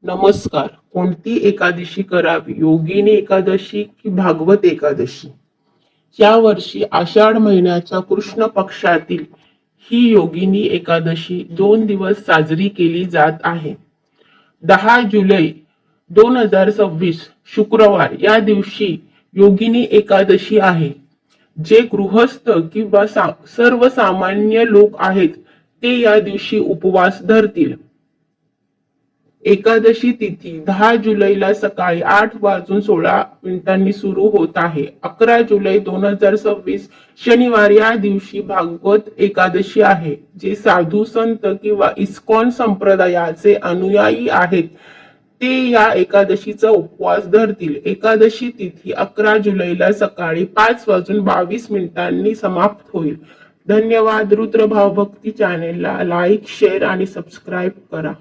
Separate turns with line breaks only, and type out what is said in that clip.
नमस्कार. कोणती एकादशी करावी? योगिनी एकादशी की भागवत एकादशी? या वर्षी आषाढ महिन्याच्या कृष्ण पक्षातील ही योगिनी एकादशी 2 दिवस साजरी केली जात आहे. 10 जुलै 2026 शुक्रवार या दिवशी योगिनी एकादशी आहे. जे गृहस्थ किंवा सर्वसामान्य लोक आहेत ते या दिवशी उपवास धरतील. एकादशी तिथी 10 जुलैला सकाळी 8:16 सुरू होत आहे. 11 जुलै 2026 शनिवार या दिवशी भागवत एकादशी आहे. जे साधू संत किंवा इस्कॉन संप्रदायाचे अनुयायी आहेत ते या एकादशीचा उपवास धरतील. एकादशी तिथी 11 जुलैला सकाळी 5:22 समाप्त होईल. धन्यवाद. रुद्र भावभक्ती चॅनेलला लाईक, शेअर आणि सबस्क्राईब करा.